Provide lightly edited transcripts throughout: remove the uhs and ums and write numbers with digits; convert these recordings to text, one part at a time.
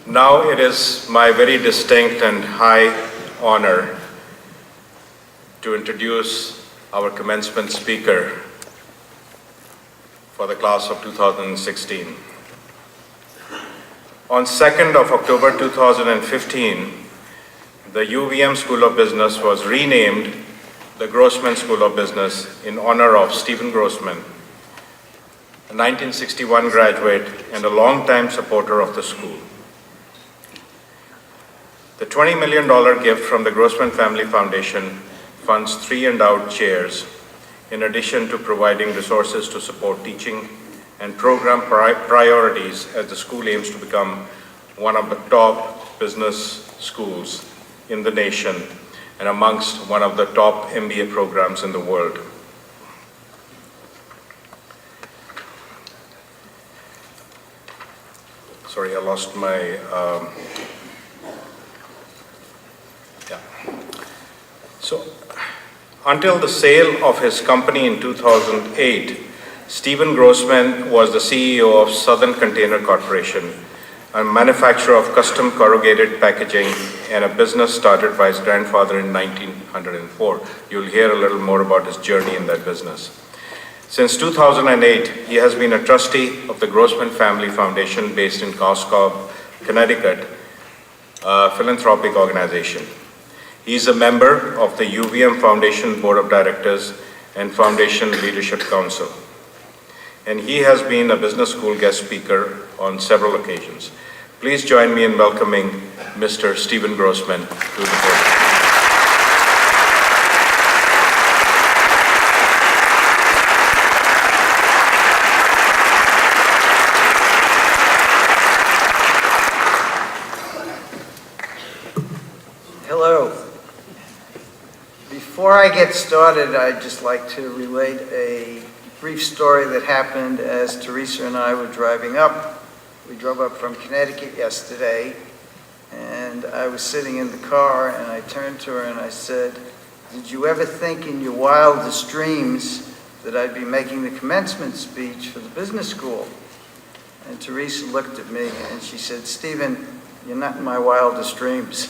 Now it is my very distinct and high honor to introduce our commencement speaker for the class of 2016. On 2nd of October 2015, the UVM School of Business was renamed the Grossman School of Business in honor of Stephen Grossman, a 1961 graduate and a longtime supporter of the school. The $20 million gift from the Grossman Family Foundation funds 3 endowed chairs, in addition to providing resources to support teaching and program priorities as the school aims to become one of the top business schools in the nation and amongst one of the top MBA programs in the world. Sorry, I lost my, So, until the sale of his company in 2008, Stephen Grossman was the CEO of Southern Container Corporation, a manufacturer of custom corrugated packaging and a business started by his grandfather in 1904. You'll hear a little more about his journey in that business. Since 2008, he has been a trustee of the Grossman Family Foundation based in Coscob, Connecticut, a philanthropic organization. He is a member of the UVM Foundation Board of Directors and Foundation Leadership Council. And he has been a business school guest speaker on several occasions. Please join me in welcoming Mr. Stephen Grossman to the podium. Hello. Before I get started, I'd just like to relate a brief story that happened as Teresa and I were driving up. We drove up from Connecticut yesterday, and I was sitting in the car, and I turned to her and I said, "Did you ever think in your wildest dreams that I'd be making the commencement speech for the business school?" And Teresa looked at me and she said, "Stephen, you're not in my wildest dreams."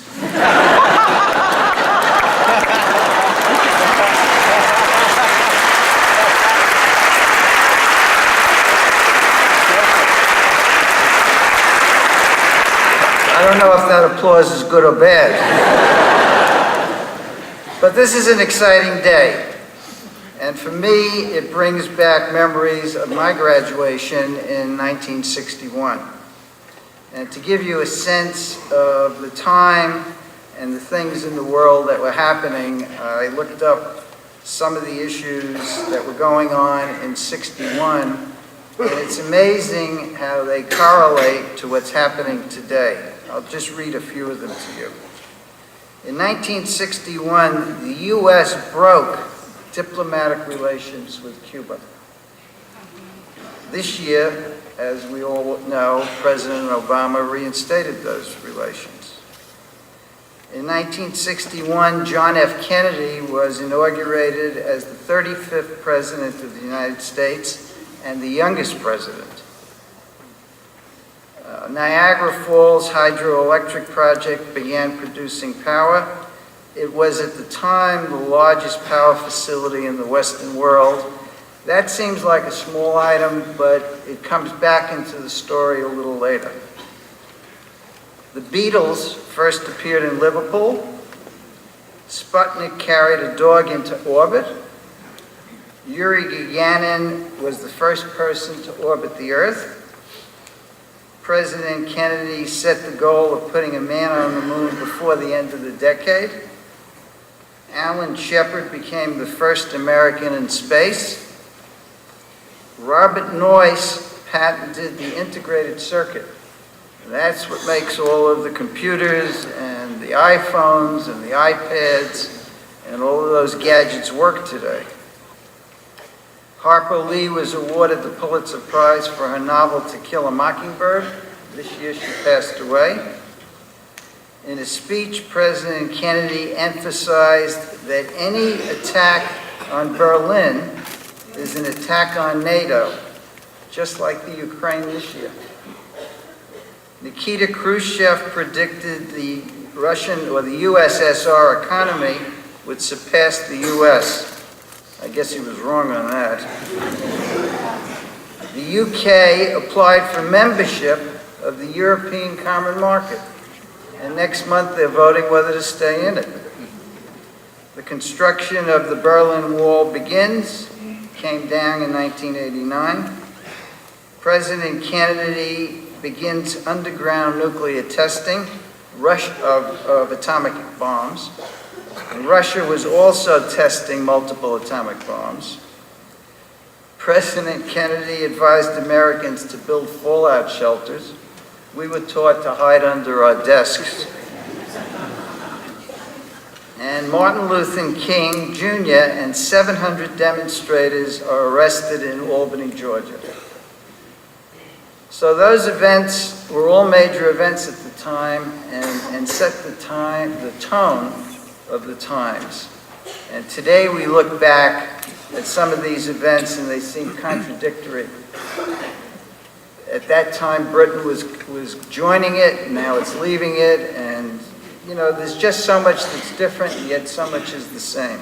I don't know if that applause is good or bad. But this is an exciting day. And for me, it brings back memories of my graduation in 1961. And to give you a sense of the time and the things in the world that were happening, I looked up some of the issues that were going on in '61, and it's amazing how they correlate to what's happening today. I'll just read a few of them to you. In 1961, the U.S. broke diplomatic relations with Cuba. This year, as we all know, President Obama reinstated those relations. In 1961, John F. Kennedy was inaugurated as the 35th President of the United States and the youngest president. Niagara Falls hydroelectric project began producing power. It was at the time the largest power facility in the Western world. That seems like a small item, but it comes back into the story a little later. The Beatles first appeared in Liverpool. Sputnik carried a dog into orbit. Yuri Gagarin was the first person to orbit the Earth. President Kennedy set the goal of putting a man on the moon before the end of the decade. Alan Shepard became the first American in space. Robert Noyce patented the integrated circuit. That's what makes all of the computers and the iPhones and the iPads and all of those gadgets work today. Harper Lee was awarded the Pulitzer Prize for her novel To Kill a Mockingbird. This year she passed away. In a speech, President Kennedy emphasized that any attack on Berlin is an attack on NATO, just like the Ukraine this year. Nikita Khrushchev predicted the Russian or the USSR economy would surpass the US. I guess he was wrong on that. The UK applied for membership of the European Common Market, and next month they're voting whether to stay in it. The construction of the Berlin Wall came down in 1989. President Kennedy begins underground nuclear testing of atomic bombs. And Russia was also testing multiple atomic bombs. President Kennedy advised Americans to build fallout shelters. We were taught to hide under our desks. And Martin Luther King Jr. and 700 demonstrators are arrested in Albany, Georgia. So those events were all major events at the time and set the tone of the times. And today we look back at some of these events and they seem contradictory. At that time, Britain was joining it, now it's leaving it, and you know, there's just so much that's different, and yet so much is the same.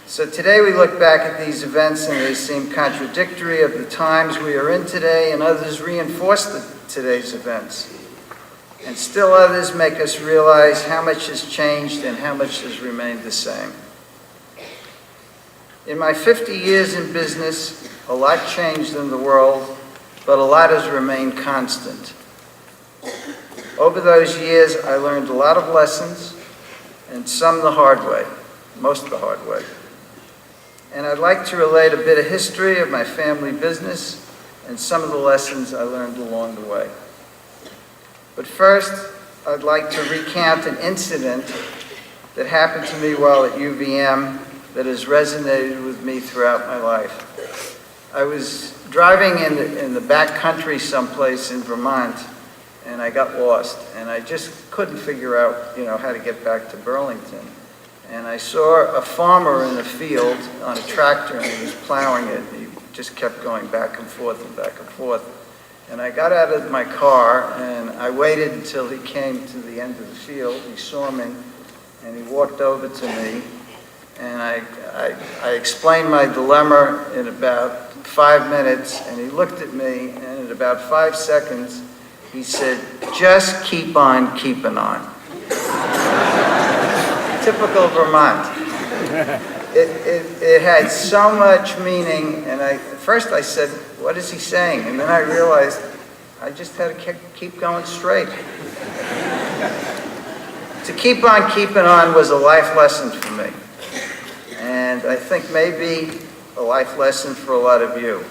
So today we look back at these events and they seem contradictory of the times we are in today, and others reinforce today's events. And still others make us realize how much has changed and how much has remained the same. In my 50 years in business, a lot changed in the world, but a lot has remained constant. Over those years, I learned a lot of lessons, and some the hard way, most the hard way. And I'd like to relate a bit of history of my family business and some of the lessons I learned along the way. But first, I'd like to recount an incident that happened to me while at UVM that has resonated with me throughout my life. I was driving in the back country someplace in Vermont, and I got lost, and I just couldn't figure out, how to get back to Burlington. And I saw a farmer in a field on a tractor, and he was plowing it, and he just kept going back and forth and back and forth. And I got out of my car, and I waited until he came to the end of the field. He saw me, and he walked over to me, and I explained my dilemma in about 5 minutes, and he looked at me, and in about 5 seconds, he said, "Just keep on keeping on." Typical Vermont. It had so much meaning, and at first I said, "What is he saying?" And then I realized I just had to keep going straight. To keep on keeping on was a life lesson for me, and I think maybe a life lesson for a lot of you.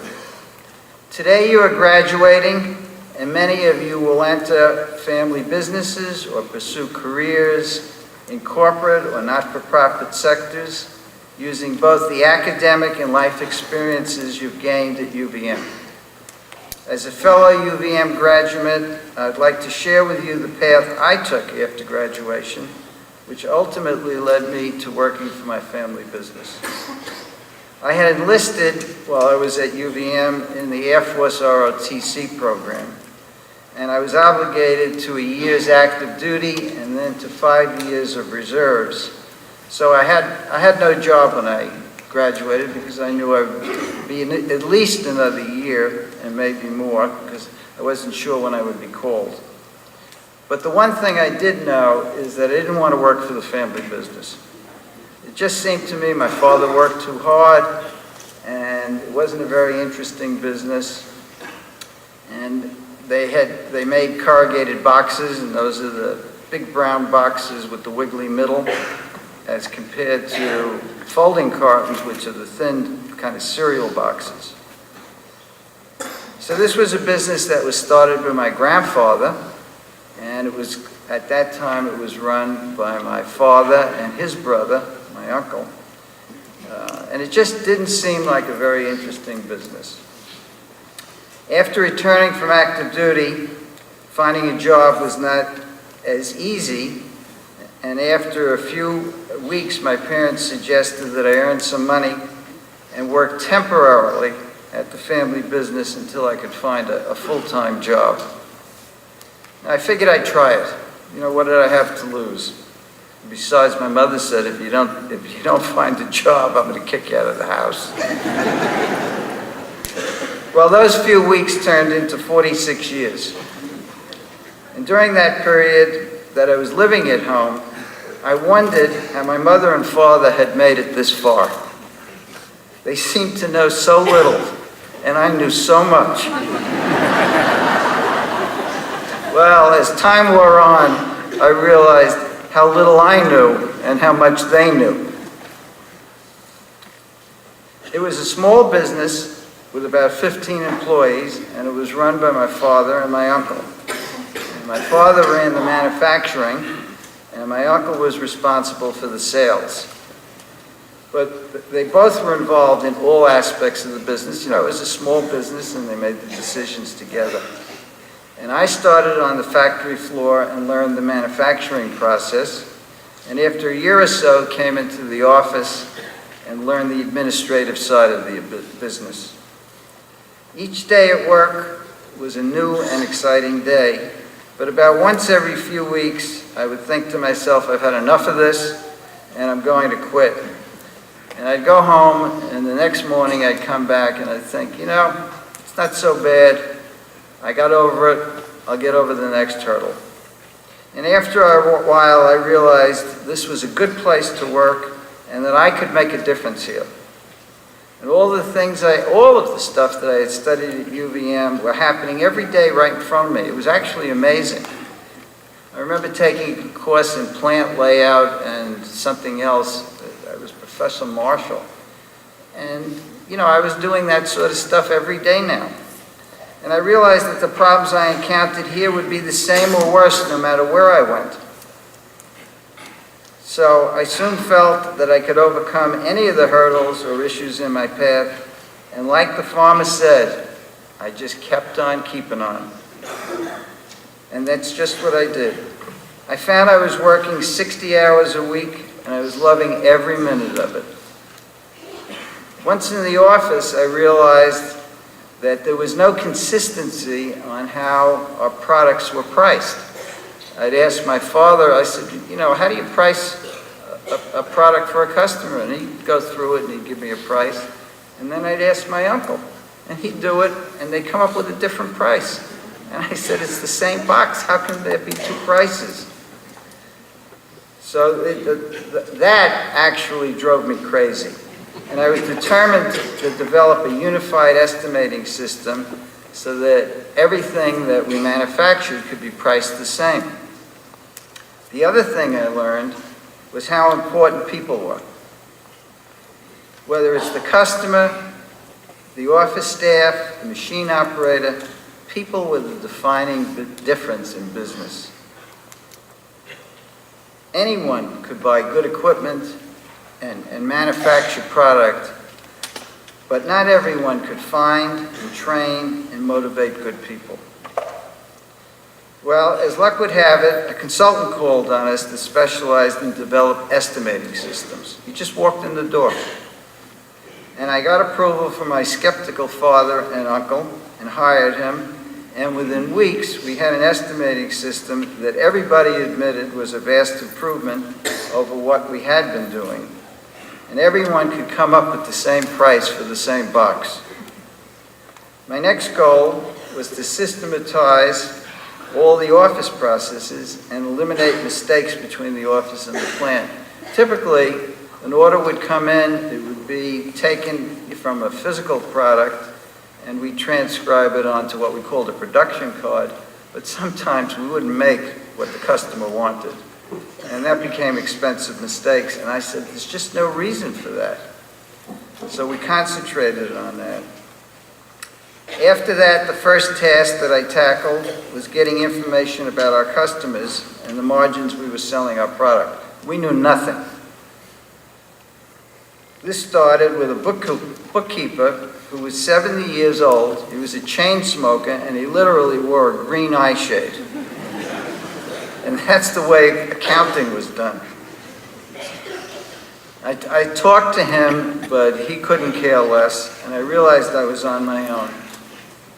Today you are graduating, and many of you will enter family businesses or pursue careers in corporate or not-for-profit sectors using both the academic and life experiences you've gained at UVM. As a fellow UVM graduate, I'd like to share with you the path I took after graduation, which ultimately led me to working for my family business. I had enlisted while I was at UVM in the Air Force ROTC program, and I was obligated to a year's active duty and then to 5 years of reserves. So I had no job when I graduated because I knew I would be in at least another year and maybe more because I wasn't sure when I would be called. But the one thing I did know is that I didn't want to work for the family business. It just seemed to me my father worked too hard and it wasn't a very interesting business. And they made corrugated boxes, and those are the big brown boxes with the wiggly middle, as compared to folding cartons, which are the thin kind of cereal boxes. So this was a business that was started by my grandfather, and at that time it was run by my father and his brother, my uncle, and it just didn't seem like a very interesting business. After returning from active duty, finding a job was not as easy, and after a few weeks, my parents suggested that I earn some money and work temporarily at the family business until I could find a full-time job. I figured I'd try it. You know, what did I have to lose? Besides, my mother said, if you don't find a job, I'm going to kick you out of the house. Well, those few weeks turned into 46 years. And during that period that I was living at home, I wondered how my mother and father had made it this far. They seemed to know so little, and I knew so much. Well, as time wore on, I realized how little I knew and how much they knew. It was a small business with about 15 employees, and it was run by my father and my uncle. And my father ran the manufacturing, and my uncle was responsible for the sales. But they both were involved in all aspects of the business. You know, it was a small business, and they made the decisions together. And I started on the factory floor and learned the manufacturing process, and after a year or so came into the office and learned the administrative side of the business. Each day at work was a new and exciting day, but about once every few weeks I would think to myself, I've had enough of this and I'm going to quit. And I'd go home, and the next morning I'd come back and I'd think, you know, it's not so bad. I got over it. I'll get over the next hurdle. And after a while, I realized this was a good place to work and that I could make a difference here. And all of the stuff that I had studied at UVM were happening every day right in front of me. It was actually amazing. I remember taking a course in plant layout and something else. I was Professor Marshall. And, you know, I was doing that sort of stuff every day now. And I realized that the problems I encountered here would be the same or worse no matter where I went. So I soon felt that I could overcome any of the hurdles or issues in my path. And like the farmer said, I just kept on keeping on. And that's just what I did. I found I was working 60 hours a week, and I was loving every minute of it. Once in the office, I realized that there was no consistency on how our products were priced. I'd ask my father, I said, you know, how do you price a product for a customer? And he'd go through it and he'd give me a price. And then I'd ask my uncle, and he'd do it, and they'd come up with a different price. And I said, it's the same box, how can there be two prices? So that actually drove me crazy. And I was determined to develop a unified estimating system so that everything that we manufactured could be priced the same. The other thing I learned was how important people were. Whether it's the customer, the office staff, the machine operator, people were the defining difference in business. Anyone could buy good equipment and manufacture product, but not everyone could find and train and motivate good people. Well, as luck would have it, a consultant called on us that specialized in developing estimating systems. He just walked in the door. And I got approval from my skeptical father and uncle and hired him. And within weeks, we had an estimating system that everybody admitted was a vast improvement over what we had been doing. And everyone could come up with the same price for the same box. My next goal was to systematize all the office processes and eliminate mistakes between the office and the plant. Typically, an order would come in, it would be taken from a physical product, and we transcribe it onto what we called a production card, but sometimes we wouldn't make what the customer wanted. And that became expensive mistakes, and I said, there's just no reason for that. So we concentrated on that. After that, the first task that I tackled was getting information about our customers and the margins we were selling our product. We knew nothing. This started with a bookkeeper who was 70 years old. He was a chain smoker, and he literally wore a green eye shade. And that's the way accounting was done. I talked to him, but he couldn't care less, and I realized I was on my own.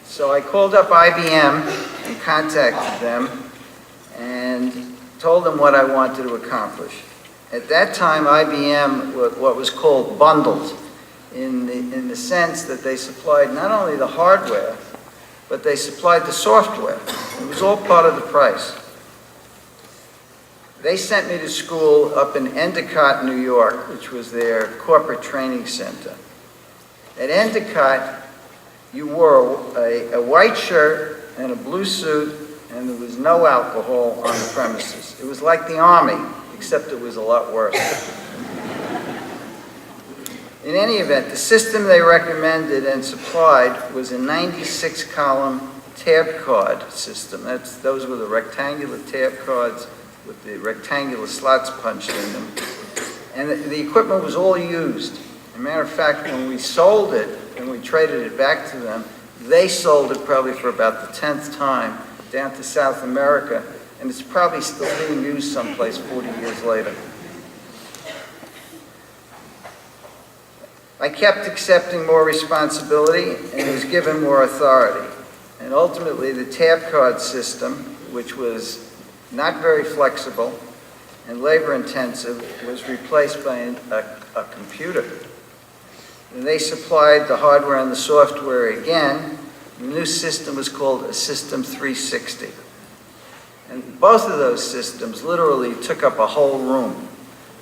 So I called up IBM and contacted them, told them what I wanted to accomplish. At that time, IBM what was called bundled, in the sense that they supplied not only the hardware, but they supplied the software. It was all part of the price. They sent me to school up in Endicott, New York, which was their corporate training center. At Endicott, you wore a white shirt and a blue suit, and there was no alcohol on the premises. It was like the Army, except it was a lot worse. In any event, the system they recommended and supplied was a 96-column tab card system. Those were the rectangular tab cards with the rectangular slots punched in them. And the equipment was all used. As a matter of fact, when we sold it and we traded it back to them, they sold it probably for about the 10th time down to South America, and it's probably still being used someplace 40 years later. I kept accepting more responsibility and was given more authority. And ultimately, the tab card system, which was not very flexible and labor-intensive, was replaced by a computer. And they supplied the hardware and the software again. The new system was called a System 360. And both of those systems literally took up a whole room.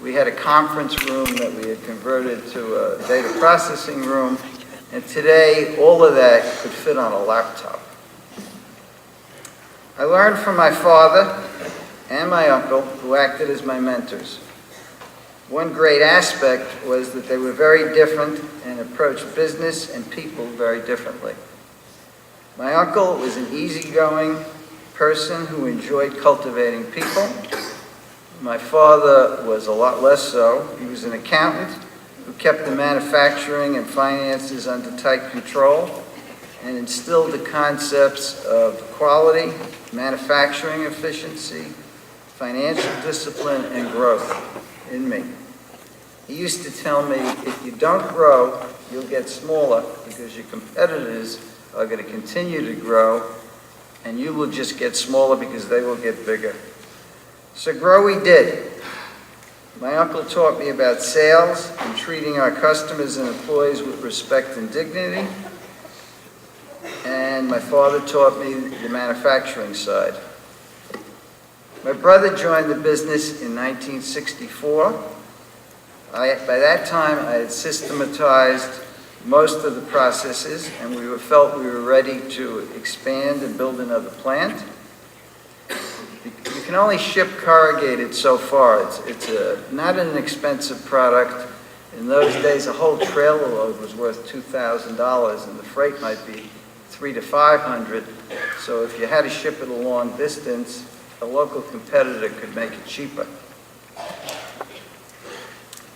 We had a conference room that we had converted to a data processing room, and today all of that could fit on a laptop. I learned from my father and my uncle, who acted as my mentors. One great aspect was that they were very different and approached business and people very differently. My uncle was an easygoing person who enjoyed cultivating people. My father was a lot less so. He was an accountant who kept the manufacturing and finances under tight control and instilled the concepts of quality, manufacturing efficiency, financial discipline, and growth in me. He used to tell me, if you don't grow, you'll get smaller because your competitors are going to continue to grow, and you will just get smaller because they will get bigger. So grow we did. My uncle taught me about sales and treating our customers and employees with respect and dignity. And my father taught me the manufacturing side. My brother joined the business in 1964. By that time, I had systematized most of the processes, and we felt we were ready to expand and build another plant. You can only ship corrugated so far. It's not an expensive product. In those days, a whole trailer load was worth $2,000, and the freight might be $300 to $500. So if you had to ship it a long distance, a local competitor could make it cheaper.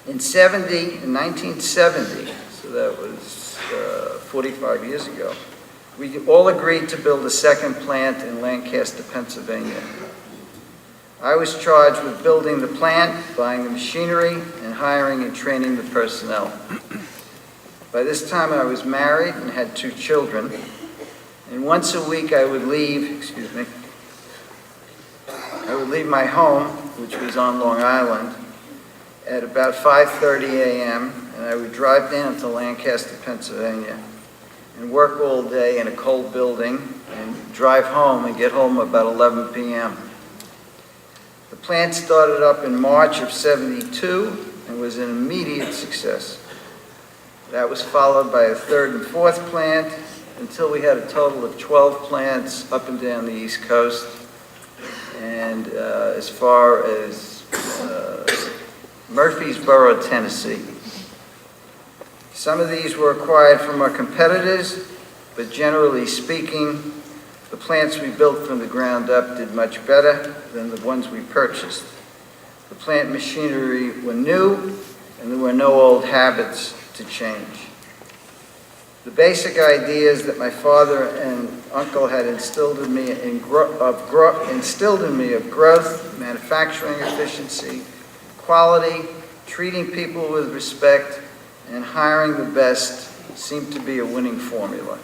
In 1970, so that was 45 years ago, we all agreed to build a second plant in Lancaster, Pennsylvania. I was charged with building the plant, buying the machinery, and hiring and training the personnel. By this time, I was married and had 2 children, and once a week I would leave my home, which was on Long Island, at about 5:30 a.m., and I would drive down to Lancaster, Pennsylvania, and work all day in a cold building, and drive home and get home about 11 p.m. The plant started up in March of '72 and was an immediate success. That was followed by a 3rd and 4th plant until we had a total of 12 plants up and down the East Coast, and as far as Murfreesboro, Tennessee. Some of these were acquired from our competitors, but generally speaking, the plants we built from the ground up did much better than the ones we purchased. The plant machinery were new, and there were no old habits to change. The basic ideas that my father and uncle had instilled in me of growth, manufacturing efficiency, quality, treating people with respect, and hiring the best seemed to be a winning formula.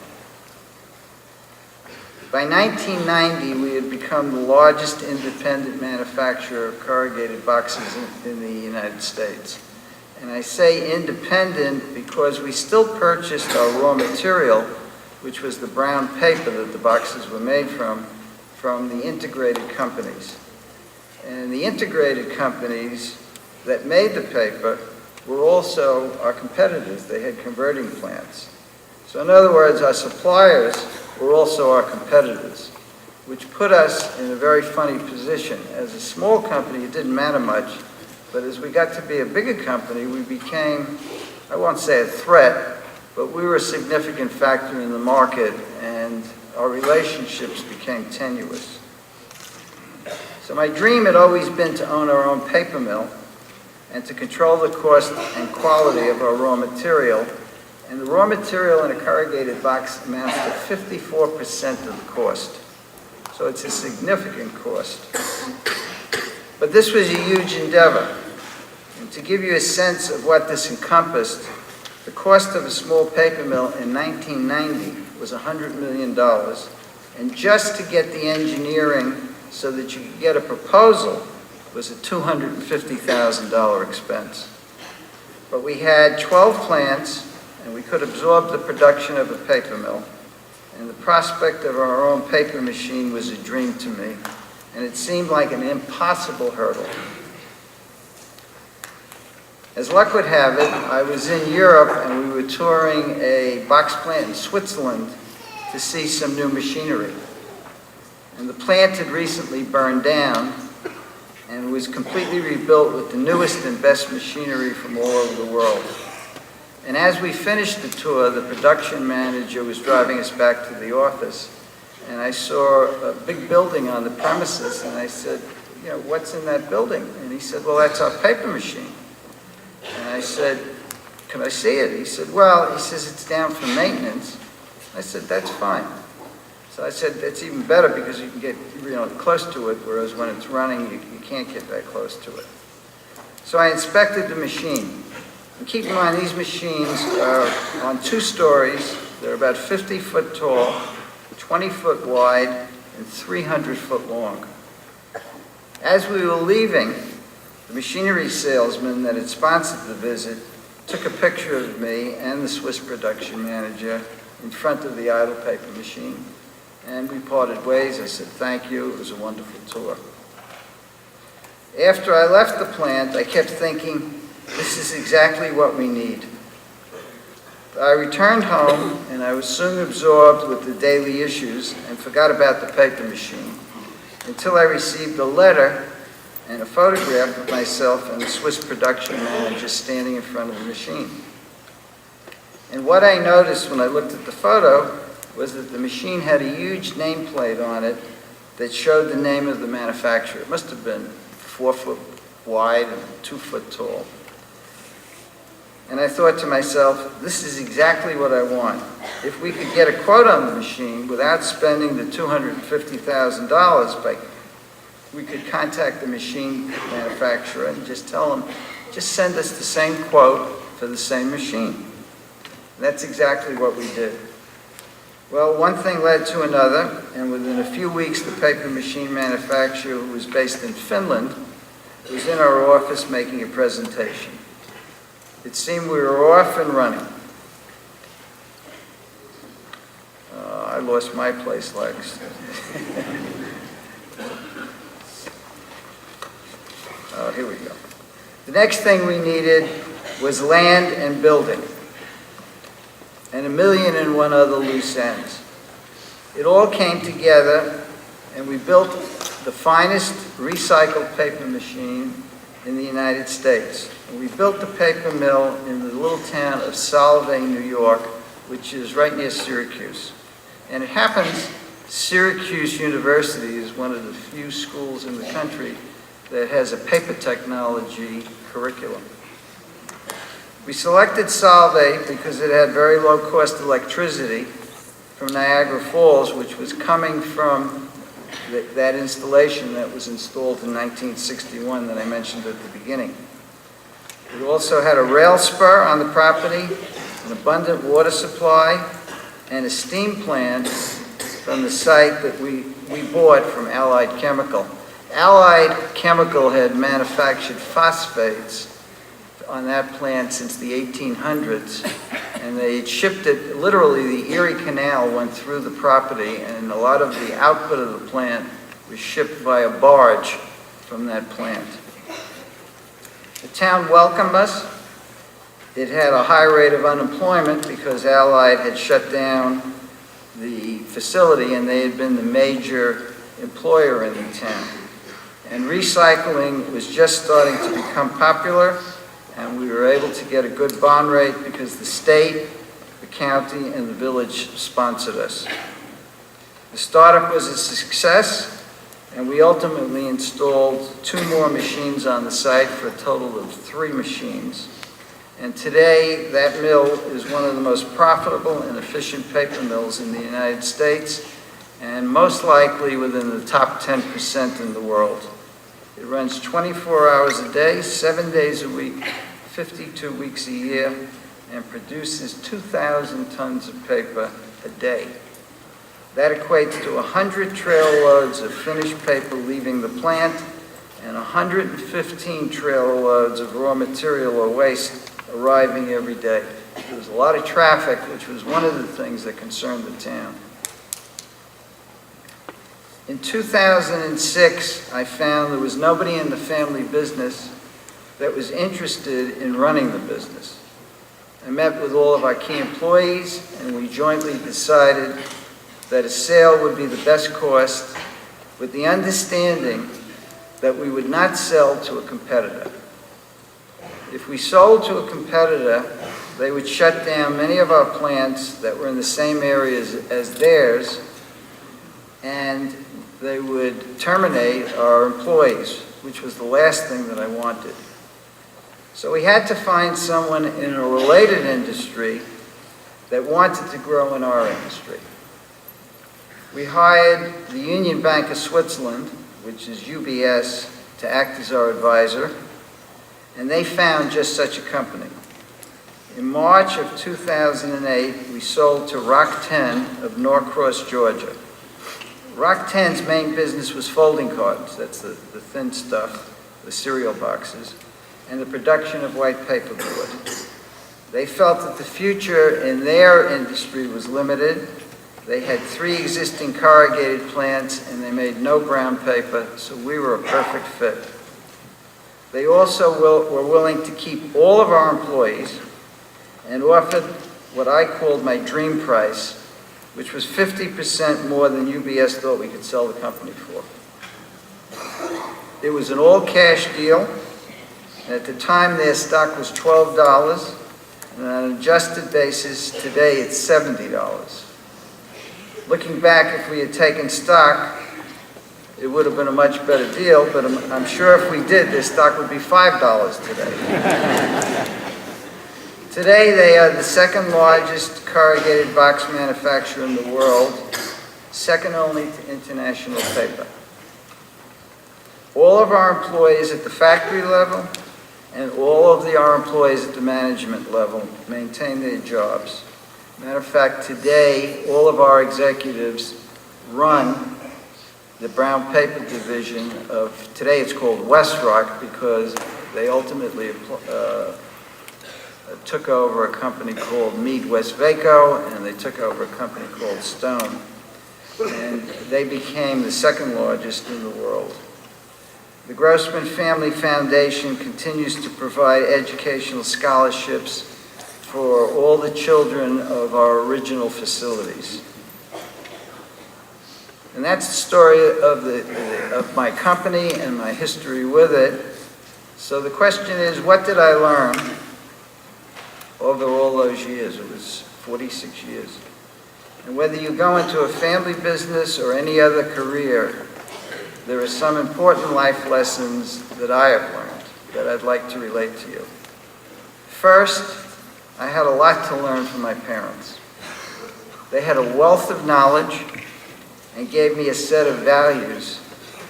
By 1990, we had become the largest independent manufacturer of corrugated boxes in the United States. And I say independent because we still purchased our raw material, which was the brown paper that the boxes were made from the integrated companies. And the integrated companies that made the paper were also our competitors. They had converting plants. So in other words, our suppliers were also our competitors, which put us in a very funny position. As a small company, it didn't matter much, but as we got to be a bigger company, we became, I won't say a threat, but we were a significant factor in the market, and our relationships became tenuous. So my dream had always been to own our own paper mill and to control the cost and quality of our raw material. And the raw material in a corrugated box amounts to 54% of the cost. So it's a significant cost. But this was a huge endeavor. And to give you a sense of what this encompassed, the cost of a small paper mill in 1990 was $100 million. And just to get the engineering so that you could get a proposal was a $250,000 expense. But we had 12 plants, and we could absorb the production of a paper mill. And the prospect of our own paper machine was a dream to me, and it seemed like an impossible hurdle. As luck would have it, I was in Europe, and we were touring a box plant in Switzerland to see some new machinery. And the plant had recently burned down and was completely rebuilt with the newest and best machinery from all over the world. And as we finished the tour, the production manager was driving us back to the office, and I saw a big building on the premises, and I said, you know, what's in that building? And he said, well, that's our paper machine. And I said, can I see it? He said, well, he says it's down for maintenance. I said, that's fine. So I said, that's even better because you can get close to it, whereas when it's running, you can't get that close to it. So I inspected the machine. And keep in mind, these machines are on 2 stories. They're about 50 foot tall, 20 foot wide, and 300 foot long. As we were leaving, the machinery salesman that had sponsored the visit took a picture of me and the Swiss production manager in front of the idle paper machine. And we parted ways. I said, thank you. It was a wonderful tour. After I left the plant, I kept thinking, this is exactly what we need. I returned home, and I was soon absorbed with the daily issues and forgot about the paper machine until I received a letter and a photograph of myself and the Swiss production manager standing in front of the machine. And what I noticed when I looked at the photo was that the machine had a huge nameplate on it that showed the name of the manufacturer. It must have been 4 foot wide and 2 foot tall. And I thought to myself, this is exactly what I want. If we could get a quote on the machine without spending the $250,000, we could contact the machine manufacturer and just tell them, just send us the same quote for the same machine. And that's exactly what we did. Well, one thing led to another, and within a few weeks, the paper machine manufacturer, who was based in Finland, was in our office making a presentation. It seemed we were off and running. I lost my place, Lex. Here we go. The next thing we needed was land and building, and 1,000,001 other loose ends. It all came together, and we built the finest recycled paper machine in the United States. And we built the paper mill in the little town of Solvay, New York, which is right near Syracuse. And it happens, Syracuse University is one of the few schools in the country that has a paper technology curriculum. We selected Solvay because it had very low-cost electricity from Niagara Falls, which was coming from that installation that was installed in 1961 that I mentioned at the beginning. We also had a rail spur on the property, an abundant water supply, and a steam plant from the site that we bought from Allied Chemical. Allied Chemical had manufactured phosphates on that plant since the 1800s, and they had shipped it, literally the Erie Canal went through the property, and a lot of the output of the plant was shipped by a barge from that plant. The town welcomed us. It had a high rate of unemployment because Allied had shut down the facility and they had been the major employer in the town. And recycling was just starting to become popular, and we were able to get a good bond rate because the state, the county, and the village sponsored us. The startup was a success, and we ultimately installed 2 more machines on the site for a total of 3 machines. And today, that mill is one of the most profitable and efficient paper mills in the United States, and most likely within the top 10% in the world. It runs 24 hours a day, 7 days a week, 52 weeks a year, and produces 2,000 tons of paper a day. That equates to 100 trail loads of finished paper leaving the plant and 115 trail loads of raw material or waste arriving every day. There was a lot of traffic, which was one of the things that concerned the town. In 2006, I found there was nobody in the family business that was interested in running the business. I met with all of our key employees, and we jointly decided that a sale would be the best course, with the understanding that we would not sell to a competitor. If we sold to a competitor, they would shut down many of our plants that were in the same areas as theirs, and they would terminate our employees, which was the last thing that I wanted. So we had to find someone in a related industry that wanted to grow in our industry. We hired the Union Bank of Switzerland, which is UBS, to act as our advisor, and they found just such a company. In March of 2008, we sold to Rock 10 of Norcross, Georgia. Rock 10's main business was folding cartons, that's the thin stuff, the cereal boxes, and the production of white paperboard. They felt that the future in their industry was limited. They had 3 existing corrugated plants, and they made no brown paper, so we were a perfect fit. They also were willing to keep all of our employees and offered what I called my dream price, which was 50% more than UBS thought we could sell the company for. It was an all-cash deal. At the time, their stock was $12, and on an adjusted basis, today it's $70. Looking back, if we had taken stock, it would have been a much better deal, but I'm sure if we did, their stock would be $5 today. Today, they are the second largest corrugated box manufacturer in the world, second only to International Paper. All of our employees at the factory level and all of our employees at the management level maintain their jobs. Matter of fact, today, all of our executives run the brown paper division of, today it's called Westrock, because they ultimately took over a company called Mead Westvaco, and they took over a company called Stone. And they became the second largest in the world. The Grossman Family Foundation continues to provide educational scholarships for all the children of our original facilities. And that's the story of my company and my history with it. So the question is, what did I learn over all those years? It was 46 years. And whether you go into a family business or any other career, there are some important life lessons that I have learned that I'd like to relate to you. First, I had a lot to learn from my parents. They had a wealth of knowledge and gave me a set of values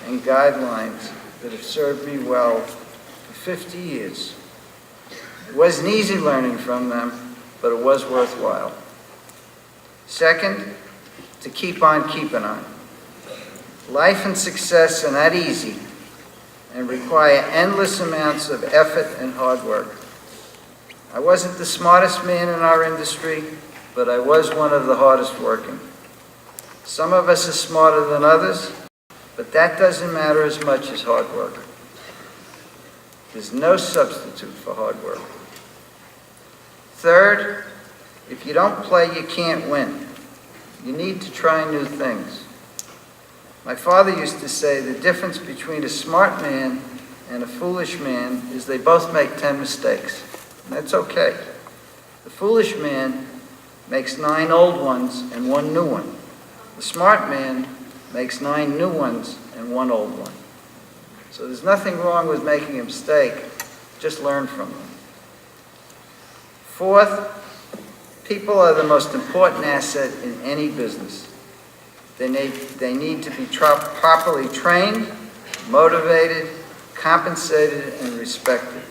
and guidelines that have served me well for 50 years. It wasn't easy learning from them, but it was worthwhile. Second, to keep on keeping on. Life and success are not easy and require endless amounts of effort and hard work. I wasn't the smartest man in our industry, but I was one of the hardest working. Some of us are smarter than others, but that doesn't matter as much as hard work. There's no substitute for hard work. Third, if you don't play, you can't win. You need to try new things. My father used to say the difference between a smart man and a foolish man is they both make 10 mistakes. And that's okay. The foolish man makes 9 old ones and 1 new one. The smart man makes 9 new ones and 1 old one. So there's nothing wrong with making a mistake, just learn from them. Fourth, people are the most important asset in any business. They need to be properly trained, motivated, compensated, and respected.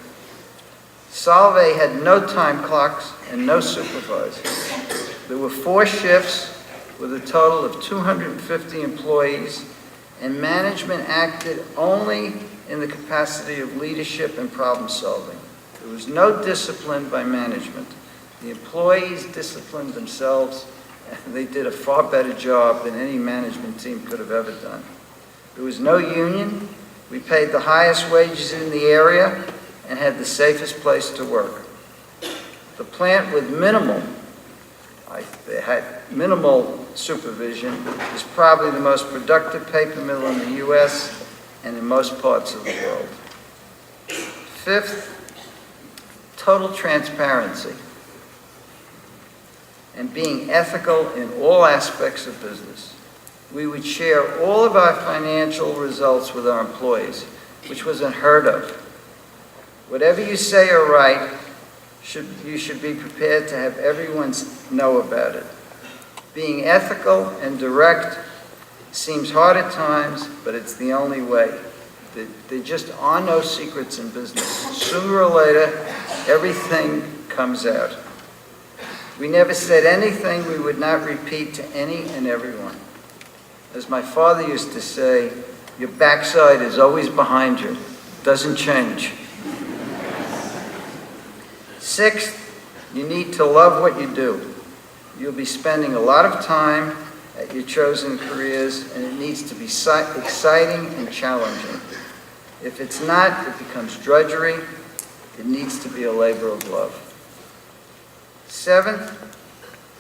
Solvay had no time clocks and no supervisors. There were 4 shifts with a total of 250 employees, and management acted only in the capacity of leadership and problem solving. There was no discipline by management. The employees disciplined themselves, and they did a far better job than any management team could have ever done. There was no union. We paid the highest wages in the area and had the safest place to work. The plant with they had minimal supervision is probably the most productive paper mill in the U.S. and in most parts of the world. Fifth, total transparency and being ethical in all aspects of business. We would share all of our financial results with our employees, which was unheard of. Whatever you say or write, you should be prepared to have everyone know about it. Being ethical and direct seems hard at times, but it's the only way. There just are no secrets in business. Sooner or later, everything comes out. We never said anything we would not repeat to any and everyone. As my father used to say, your backside is always behind you. It doesn't change. Sixth, you need to love what you do. You'll be spending a lot of time at your chosen careers, and it needs to be exciting and challenging. If it's not, it becomes drudgery. It needs to be a labor of love. Seventh,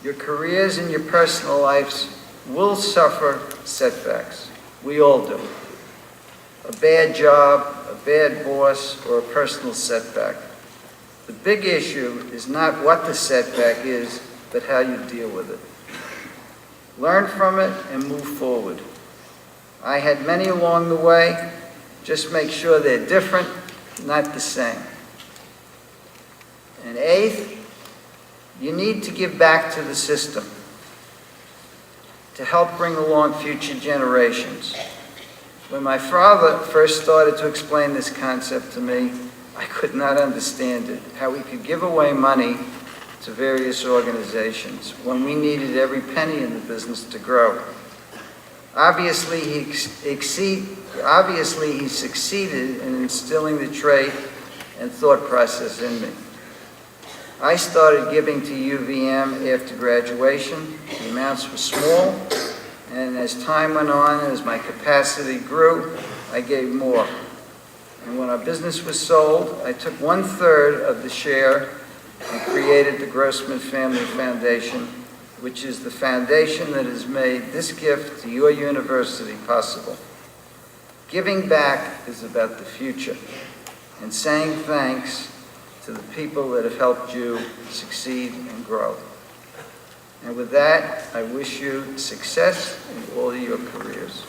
your careers and your personal lives will suffer setbacks. We all do. A bad job, a bad boss, or a personal setback. The big issue is not what the setback is, but how you deal with it. Learn from it and move forward. I had many along the way. Just make sure they're different, not the same. And eighth, you need to give back to the system to help bring along future generations. When my father first started to explain this concept to me, I could not understand it, how we could give away money to various organizations when we needed every penny in the business to grow. Obviously, he succeeded in instilling the trade and thought process in me. I started giving to UVM after graduation. The amounts were small, and as time went on, as my capacity grew, I gave more. And when our business was sold, I took 1/3 of the share and created the Grossman Family Foundation, which is the foundation that has made this gift to your university possible. Giving back is about the future and saying thanks to the people that have helped you succeed and grow. And with that, I wish you success in all of your careers.